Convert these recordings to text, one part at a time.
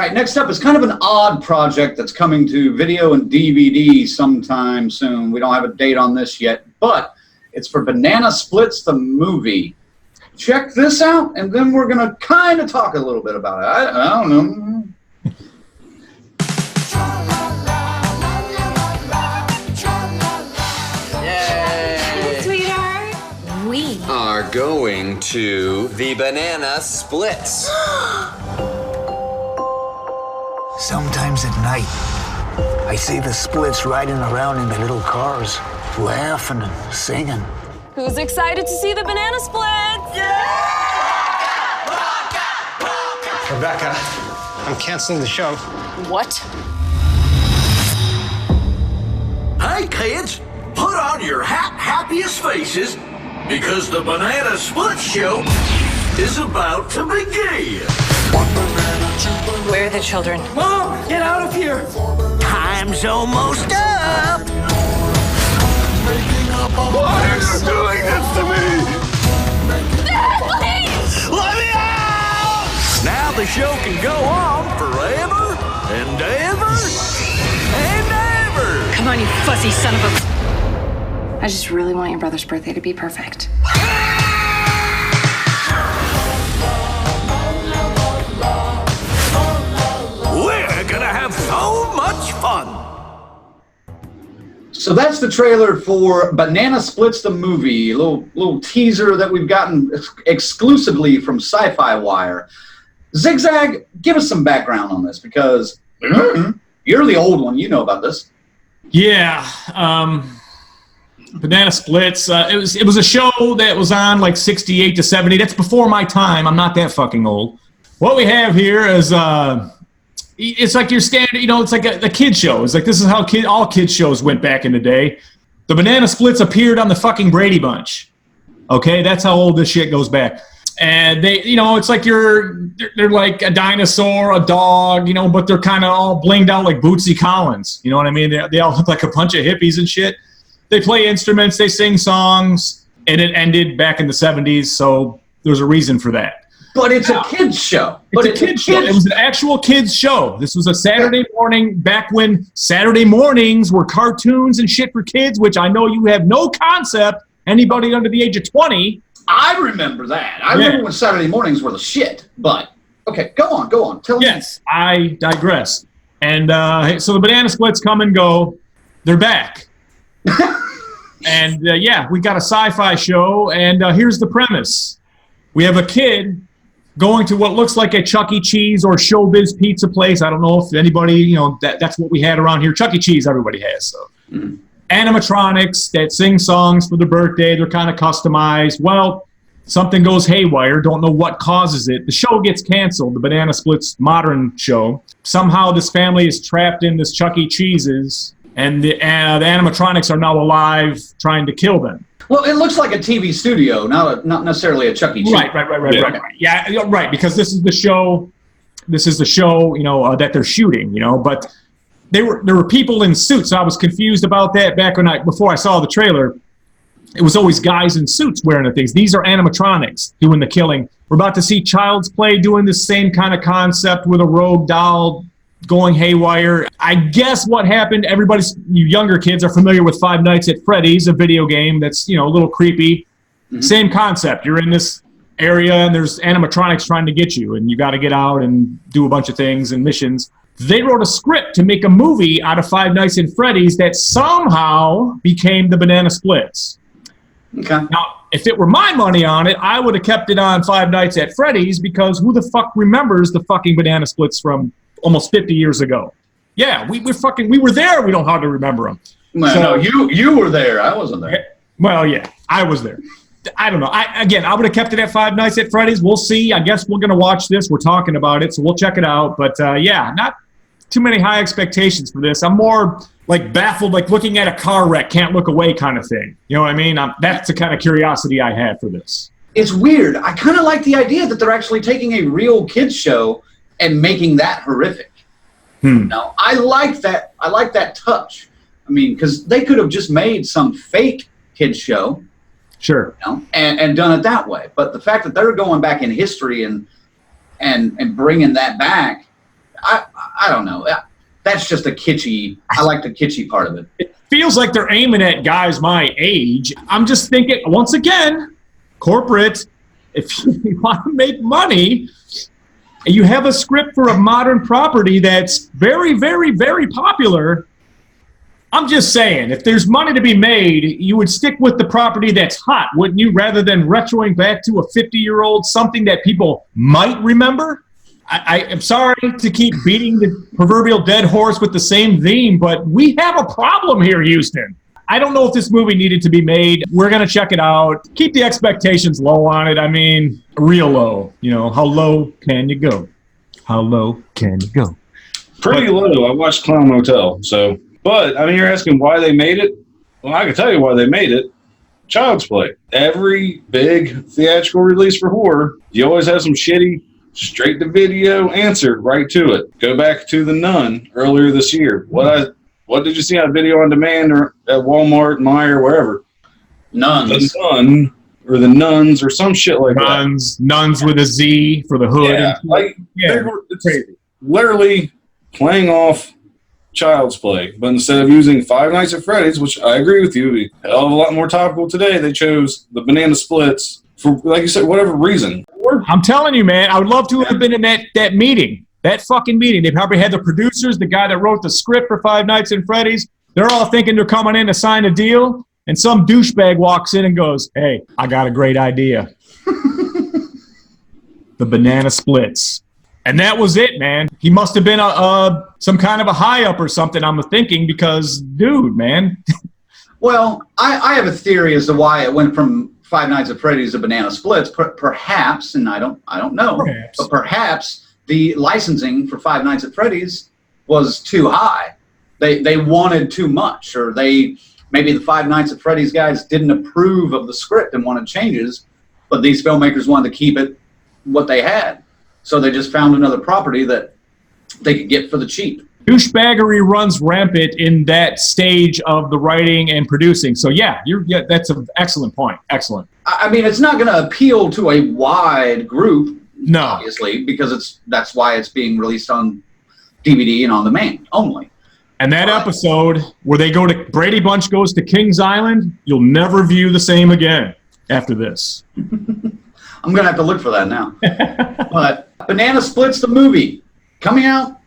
right, next up is kind of an odd project that's coming to video and DVD sometime soon. We don't have a date on this yet, but it's for Banana Splits the movie. Check this out, and then we're going to kind of talk a little bit about it. I don't know. Hey, sweetheart. We are going to the Banana Splits. Sometimes at night, I see the Splits riding around in their little cars, laughing and singing. Who's excited to see the Banana Splits? Rebecca, I'm canceling the show. What? Hey, kids, put on your happiest faces because the Banana Split Show is about to begin. Where are the children? Mom, get out of here! Time's almost up! Why are you doing this to me? Dad, please! Let me out! Now the show can go on forever and ever and ever! Come on, you fuzzy son of a... I just really want your brother's birthday to be perfect. We're gonna have so much fun! So that's the trailer for Banana Splits the movie, a little teaser that we've gotten exclusively from Sci-Fi Wire. Zigzag, give us some background on this, because you're the old one, you know about this. Yeah, Banana Splits. It was a show that was on like 68 to 70. That's before my time. I'm not that fucking old. What we have here is it's like your standard, it's like a kid show. It's like this is how all kids shows went back in the day. The Banana Splits appeared on the fucking Brady Bunch. Okay, that's how old this shit goes back. And they, it's like they're like a dinosaur, a dog, but they're kind of all blinged out like Bootsy Collins. You know what I mean? They all look like a bunch of hippies and shit. They play instruments, they sing songs, and it ended back in the 70s, so there's a reason for that. But it's a kids show. It's a kids show. It was an actual kids show. This was a Saturday morning, back when Saturday mornings were cartoons and shit for kids, which I know you have no concept. Anybody under the age of 20. I remember that. I remember when Saturday mornings were the shit. But, okay, go on. Tell me. Yes, I digress. And so the Banana Splits come and go. They're back. And, we got a sci-fi show, and here's the premise. We have a kid going to what looks like a Chuck E. Cheese or Showbiz pizza place. I don't know if anybody, that's what we had around here. Chuck E. Cheese, everybody has. So. Animatronics that sing songs for their birthday. They're kind of customized. Well, something goes haywire. Don't know what causes it. The show gets canceled, the Banana Splits modern show. Somehow this family is trapped in this Chuck E. Cheese's, and the animatronics are now alive trying to kill them. Well, it looks like a TV studio, not necessarily a Chuck E. Cheese. Right. Yeah, right, because this is the show, that they're shooting, but there were people in suits. So I was confused about that back before I saw the trailer. It was always guys in suits wearing the things. These are animatronics doing the killing. We're about to see Child's Play doing the same kind of concept with a rogue doll going haywire. I guess what happened, you younger kids are familiar with Five Nights at Freddy's, a video game that's, a little creepy. Mm-hmm. Same concept. You're in this area and there's animatronics trying to get you, and you got to get out and do a bunch of things and missions. They wrote a script to make a movie out of Five Nights at Freddy's that somehow became the Banana Splits. Okay. Now, if it were my money on it, I would have kept it on Five Nights at Freddy's, because who the fuck remembers the fucking Banana Splits from almost 50 years ago? Yeah, we were there. We don't hardly remember them. No, you were there. I wasn't there. Well, yeah, I was there. I don't know. I would have kept it at Five Nights at Freddy's. We'll see. I guess we're going to watch this. We're talking about it, so we'll check it out. But, not too many high expectations for this. I'm more like baffled, like looking at a car wreck, can't look away kind of thing. You know what I mean? That's the kind of curiosity I had for this. It's weird. I kind of like the idea that they're actually taking a real kids show and making that horrific. Now, I like that. I like that touch. I mean, because they could have just made some fake kids show, sure, and done it that way. But the fact that they're going back in history and bringing that back, I don't know. That's just a kitschy. I like the kitschy part of it. It feels like they're aiming at guys my age. I'm just thinking, once again, corporate, if you want to make money, and you have a script for a modern property that's very, very, very popular, I'm just saying, if there's money to be made, you would stick with the property that's hot, wouldn't you, rather than retroing back to a 50-year-old, something that people might remember? I am sorry to keep beating the proverbial dead horse with the same theme, but we have a problem here, Houston. I don't know if this movie needed to be made. We're going to check it out. Keep the expectations low on it. I mean, real low. You know, how low can you go? How low can you go? Pretty low. I watched Clown Motel, so... But, I mean, you're asking why they made it? Well, I can tell you why they made it. Child's Play. Every big theatrical release for horror, you always have some shitty straight-to-video answer right to it. Go back to The Nun earlier this year. What did you see on video on demand or at Walmart, Meijer, wherever? Nuns. The Nun, or The Nuns, or some shit like that. Nuns with a Z for the hood. Yeah, it's crazy. Literally playing off Child's Play, but instead of using Five Nights at Freddy's, which I agree with you, a hell of a lot more topical today, they chose the Banana Splits for, like you said, whatever reason. I'm telling you, man, I would love to have been in that meeting, that fucking meeting. They probably had the producers, the guy that wrote the script for Five Nights at Freddy's. They're all thinking they're coming in to sign a deal, and some douchebag walks in and goes, "Hey, I got a great idea." The Banana Splits. And that was it, man. He must have been some kind of a high-up or something, I'm thinking, because, dude, man. Well, I have a theory as to why it went from Five Nights at Freddy's to Banana Splits. Perhaps, and I don't know, but perhaps the licensing for Five Nights at Freddy's was too high. They wanted too much, or maybe the Five Nights at Freddy's guys didn't approve of the script and wanted changes, but these filmmakers wanted to keep it what they had. So they just found another property that they could get for the cheap. Douchebaggery runs rampant in that stage of the writing and producing. So yeah, that's an excellent point. Excellent. I mean, it's not going to appeal to a wide group, no, obviously, because that's why it's being released on DVD and on demand only. And that episode where Brady Bunch goes to Kings Island, you'll never view the same again after this. I'm going to have to look for that now. But Banana Splits, the movie, coming out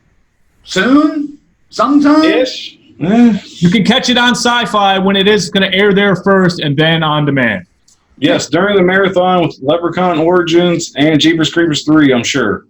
soon, sometime? Ish. You can catch it on Sci-Fi when it is going to air there first and then on demand. Yes, during the marathon with Leprechaun Origins and Jeepers Creepers 3, I'm sure.